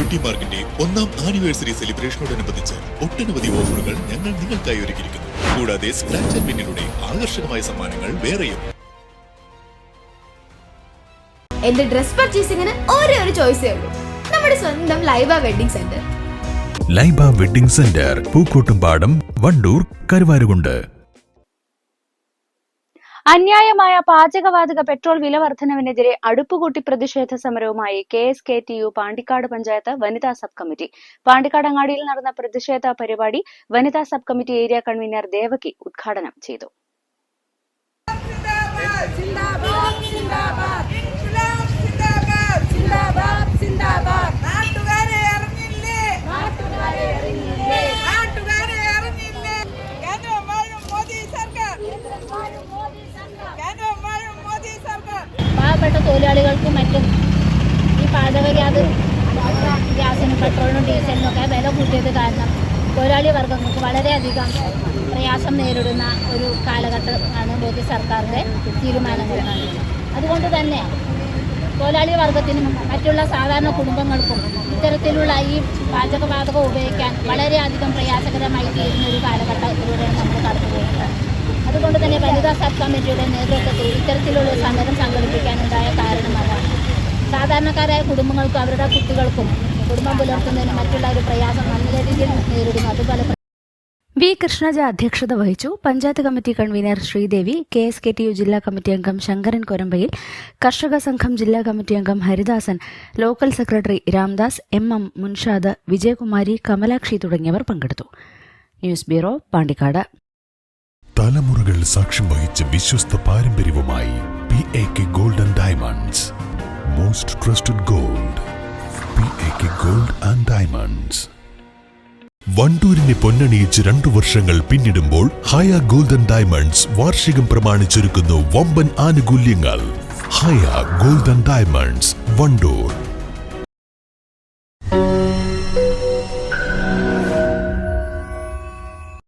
Beauty മാർക്കിന്റെ 1ാം anniversary സെലിബ്രേഷനോടനുബന്ധിച്ച് ഒട്ടനവധി ഓഫറുകൾ ഞങ്ങൾ നിങ്ങൾക്കായി ഒരുക്കിയിരിക്കുന്നു. കൂടാതെ സ്ക്രാച്ച് ആൻഡ് വിന്നിലൂടെ ആകർഷകമായ സമ്മാനങ്ങൾ വേറെയും. എന്റെ ഡ്രസ് പർച്ചേസിംഗിന് ഒരേ ഒരു ചോയ്സേ ഉള്ളൂ, നമ്മുടെ സ്വന്തം Laiba wedding centre. Laiba wedding centre, Pookkottumpadam, Wandoor, Karuvarakundu. അന്യായമായ പാചകവാതക പെട്രോൾ വില വർധനവിനെതിരെ അടുപ്പുകൂട്ടി പ്രതിഷേധ സമരവുമായി KSKTU പാണ്ടിക്കാട് പഞ്ചായത്ത് വനിതാ സബ് കമ്മിറ്റി. പാണ്ടിക്കാട് അങ്ങാടിയിൽ നടന്ന പ്രതിഷേധ പരിപാടി വനിതാ sub committee area convener Devaki ഉദ്ഘാടനം ചെയ്തു. പാവപ്പെട്ട തൊഴിലാളികൾക്കും മറ്റും ഈ പാചക ഗ്യാസിനും പെട്രോളിനും ഡീസലിനും ഒക്കെ വില കൂട്ടിയത് കാരണം തൊഴിലാളി വർഗ്ഗങ്ങൾക്ക് വളരെയധികം പ്രയാസം നേരിടുന്ന ഒരു കാലഘട്ടമാണ് മോദി സർക്കാരിൻ്റെ തീരുമാനങ്ങൾ. അതുകൊണ്ട് തന്നെ തൊഴിലാളി വർഗത്തിനും മറ്റുള്ള സാധാരണ കുടുംബങ്ങൾക്കും ഇത്തരത്തിലുള്ള ഈ പാചകവാതകം ഉപയോഗിക്കാൻ വളരെയധികം പ്രയാസകരമായി തീരുന്ന ഒരു കാലഘട്ടത്തിലൂടെയാണ് നമ്മൾ കടന്നുപോകുന്നത്. അതുകൊണ്ട് തന്നെ വനിതാ സബ് കമ്മിറ്റിയുടെ നേതൃത്വത്തിൽ ഇത്തരത്തിലുള്ള സമരം സംഘടിപ്പിക്കാനുണ്ടായ കാരണം അതാണ്. സാധാരണക്കാരായ കുടുംബങ്ങൾക്കും അവരുടെ കുട്ടികൾക്കും കുടുംബം പുലർത്തുന്നതിന് മറ്റുള്ള ഒരു പ്രയാസം നല്ല രീതിയിൽ നേരിടുന്നു. അതുപോലെ വി കൃഷ്ണജ അധ്യക്ഷത വഹിച്ചു. Panchayat committee convener Sreedevi, KSKTU ജില്ലാ കമ്മിറ്റി അംഗം ശങ്കരൻ കൊരമ്പയിൽ, കർഷക സംഘം ജില്ലാ കമ്മിറ്റി അംഗം Haridasan, local secretary Ramdas, MM Munshad, Vijayakumari, Kamalakshi തുടങ്ങിയവർ പങ്കെടുത്തു. News bureau, Pandikkad. തലമുറകൾ സാക്ഷ്യം വഹിച്ച വിശ്വസ്ത പാരമ്പര്യവുമായി PAK gold and diamonds. Most trusted gold, PAK gold and diamonds. വണ്ടൂരിനെ പൊന്നണിയിച്ച് 2 വർഷങ്ങൾ പിന്നിടുമ്പോൾ ഹയ ഗോൾഡൻ ഡയമണ്ട്സ് വാർഷികം പ്രമാണിച്ചൊരുക്കുന്നു വമ്പൻ ആനുകൂല്യങ്ങൾ. ഹയ ഗോൾഡൻ ഡയമണ്ട്സ്, വണ്ടൂർ.